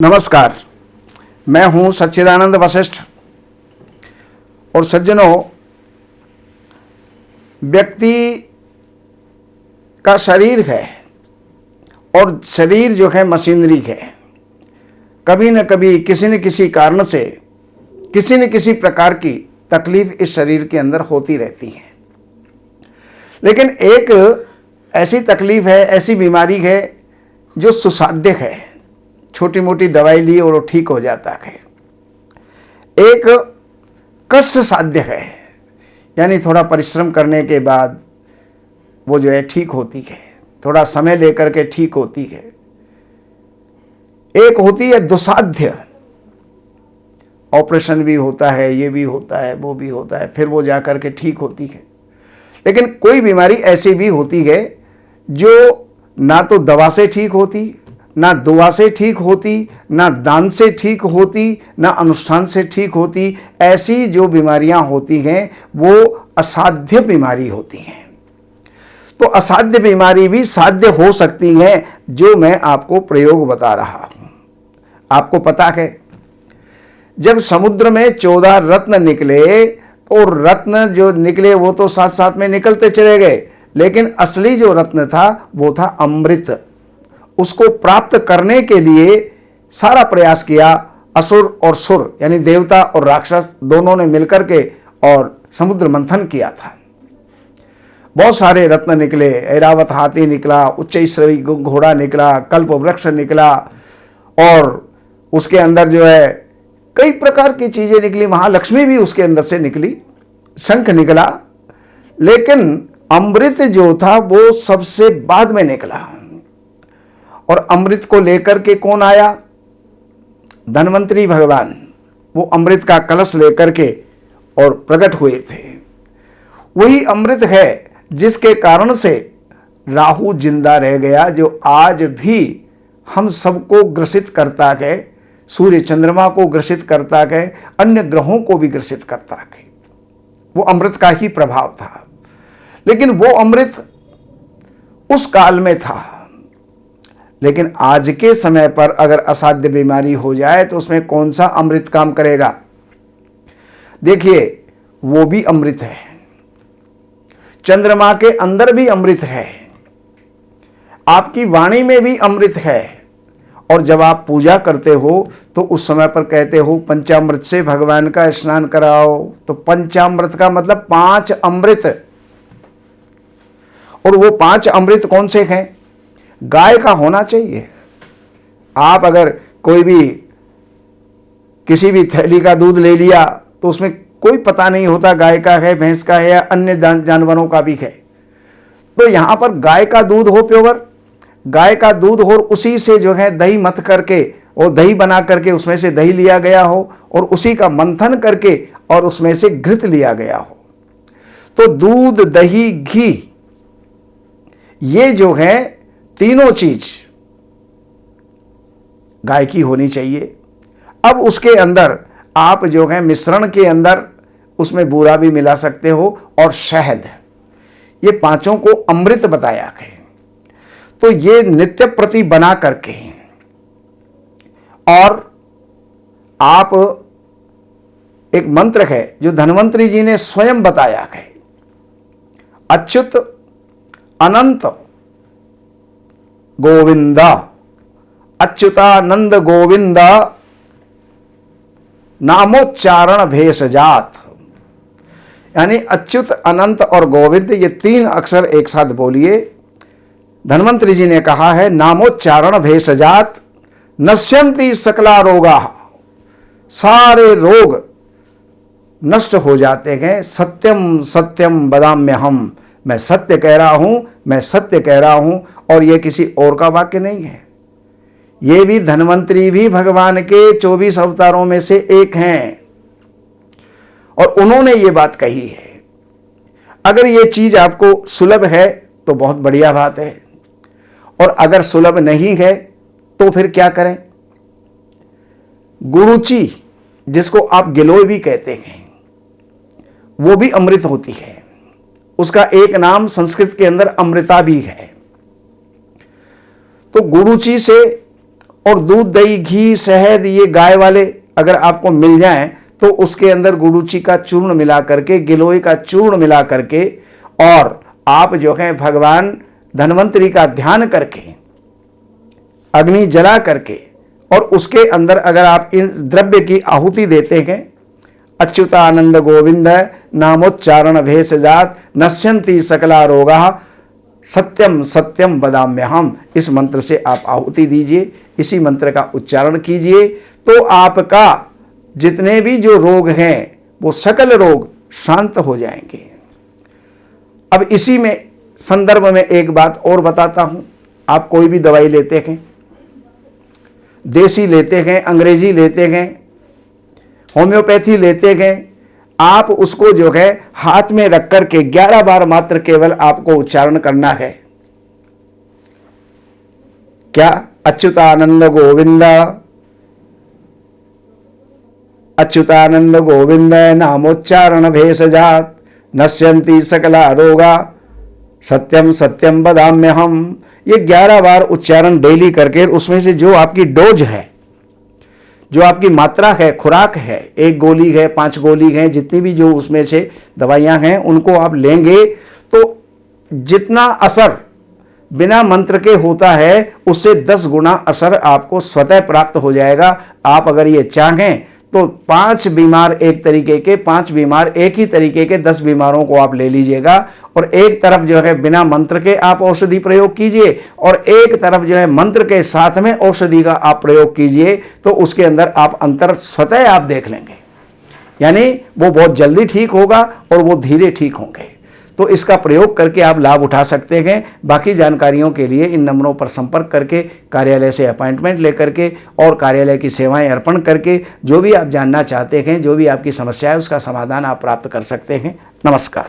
नमस्कार, मैं हूं सच्चिदानंद वशिष्ठ। और सज्जनों, व्यक्ति का शरीर है और शरीर जो है मशीनरी है। कभी न कभी किसी न किसी कारण से किसी न किसी प्रकार की तकलीफ इस शरीर के अंदर होती रहती है। लेकिन एक ऐसी तकलीफ है, ऐसी बीमारी है जो सुसाध्य है। छोटी मोटी दवाई ली और वो ठीक हो जाता है। एक कष्ट साध्य है, यानी थोड़ा परिश्रम करने के बाद वो जो है ठीक होती है, थोड़ा समय लेकर के ठीक होती है। एक होती है दुसाध्य, ऑपरेशन भी होता है, ये भी होता है, वो भी होता है, फिर वो जाकर के ठीक होती है। लेकिन कोई बीमारी ऐसी भी होती है जो ना तो दवा से ठीक होती, ना दुआ से ठीक होती, ना दान से ठीक होती, ना अनुष्ठान से ठीक होती। ऐसी जो बीमारियां होती हैं वो असाध्य बीमारी होती हैं। तो असाध्य बीमारी भी साध्य हो सकती है, जो मैं आपको प्रयोग बता रहा हूं। आपको पता है, जब समुद्र में 14 रत्न निकले तो रत्न जो निकले वो तो साथ साथ में निकलते चले गए, लेकिन असली जो रत्न था वो था अमृत। उसको प्राप्त करने के लिए सारा प्रयास किया असुर और सुर, यानी देवता और राक्षस दोनों ने मिलकर के और समुद्र मंथन किया था। बहुत सारे रत्न निकले, ऐरावत हाथी निकला, उच्चैश्रवी घोड़ा निकला, कल्प वृक्ष निकला, और उसके अंदर जो है कई प्रकार की चीजें निकली। महालक्ष्मी भी उसके अंदर से निकली, शंख निकला। लेकिन अमृत जो था वो सबसे बाद में निकला। और अमृत को लेकर के कौन आया? धन्वंतरी भगवान। वो अमृत का कलश लेकर के और प्रकट हुए थे। वही अमृत है जिसके कारण से राहु जिंदा रह गया, जो आज भी हम सबको ग्रसित करता है, सूर्य चंद्रमा को ग्रसित करता है, अन्य ग्रहों को भी ग्रसित करता है। वो अमृत का ही प्रभाव था। लेकिन वो अमृत उस काल में था। लेकिन आज के समय पर अगर असाध्य बीमारी हो जाए तो उसमें कौन सा अमृत काम करेगा? देखिए, वो भी अमृत है। चंद्रमा के अंदर भी अमृत है, आपकी वाणी में भी अमृत है। और जब आप पूजा करते हो तो उस समय पर कहते हो पंचामृत से भगवान का स्नान कराओ। तो पंचामृत का मतलब 5 अमृत। और वो 5 अमृत कौन से हैं? गाय का होना चाहिए। आप अगर कोई भी किसी भी थैली का दूध ले लिया तो उसमें कोई पता नहीं होता गाय का है, भैंस का है या अन्य जानवरों का भी है। तो यहां पर गाय का दूध हो, प्योर गाय का दूध हो, उसी से जो है दही मथ करके और दही बना करके उसमें से दही लिया गया हो और उसी का मंथन करके और उसमें से घृत लिया गया हो। तो दूध, दही, घी, ये जो है तीनों चीज गाय की होनी चाहिए। अब उसके अंदर आप जो है मिश्रण के अंदर उसमें बूरा भी मिला सकते हो और शहद, ये 5 को अमृत बताया है। तो ये नित्य प्रति बना करके और आप एक मंत्र है जो धन्वंतरी जी ने स्वयं बताया है, अच्युत अनंत गोविंदा, अच्युतानंद गोविंदा नामोच्चारण भेषजात। यानी अच्युत, अनंत और गोविंद, ये 3 अक्षर एक साथ बोलिए। धन्वंतरी जी ने कहा है नामोच्चारण भेषजात नश्यंति सकला रोगा, सारे रोग नष्ट हो जाते हैं। सत्यम सत्यम वदाम्यहम्, मैं सत्य कह रहा हूं, मैं सत्य कह रहा हूं। और यह किसी और का वाक्य नहीं है, ये भी धन्वंतरी भी भगवान के 24 अवतारों में से एक हैं और उन्होंने ये बात कही है। अगर ये चीज आपको सुलभ है तो बहुत बढ़िया बात है, और अगर सुलभ नहीं है तो फिर क्या करें? गुरुची, जिसको आप गिलोय भी कहते हैं, वो भी अमृत होती है। उसका एक नाम संस्कृत के अंदर अमृता भी है। तो गुरुची से और दूध, दही, घी, शहद ये गाय वाले अगर आपको मिल जाएं तो उसके अंदर गुड़ूची का चूर्ण मिला करके, गिलोय का चूर्ण मिला करके, और आप जो है भगवान धन्वंतरी का ध्यान करके, अग्नि जला करके, और उसके अंदर अगर आप इन द्रव्य की आहुति देते हैं, अच्युतानंद गोविंद नामोच्चारण भेषजात नश्यन्ति सकला रोगा सत्यम सत्यम वदाम्यहम, इस मंत्र से आप आहुति दीजिए, इसी मंत्र का उच्चारण कीजिए, तो आपका जितने भी जो रोग हैं वो सकल रोग शांत हो जाएंगे। अब इसी में संदर्भ में एक बात और बताता हूं। आप कोई भी दवाई लेते हैं, देसी लेते हैं, अंग्रेजी लेते हैं, होम्योपैथी लेते हैं, आप उसको जो है हाथ में रख करके 11 बार मात्र केवल आपको उच्चारण करना है। क्या? अच्युतानंद गोविंद, अच्युतानंद गोविंद नामोच्चारण भेषजात नश्यन्ति सकला रोगा सत्यम सत्यम वदाम्यहम। ये 11 बार उच्चारण डेली करके उसमें से जो आपकी डोज है, जो आपकी मात्रा है, खुराक है, 1 गोली है, 5 गोली है, जितनी भी जो उसमें से दवाइयां हैं उनको आप लेंगे तो जितना असर बिना मंत्र के होता है उससे 10 गुना असर आपको स्वतः प्राप्त हो जाएगा। आप अगर ये चाहें तो 5 बीमार एक तरीके के, 5 बीमार एक ही तरीके के 10 बीमारों को आप ले लीजिएगा, और एक तरफ जो है बिना मंत्र के आप औषधि प्रयोग कीजिए, और एक तरफ जो है मंत्र के साथ में औषधि का आप प्रयोग कीजिए, तो उसके अंदर आप अंतर स्वतः आप देख लेंगे। यानी वो बहुत जल्दी ठीक होगा और वो धीरे ठीक होंगे। तो इसका प्रयोग करके आप लाभ उठा सकते हैं। बाकी जानकारियों के लिए इन नंबरों पर संपर्क करके, कार्यालय से अपॉइंटमेंट लेकर के और कार्यालय की सेवाएं अर्पण करके जो भी आप जानना चाहते हैं, जो भी आपकी समस्या है उसका समाधान आप प्राप्त कर सकते हैं। नमस्कार।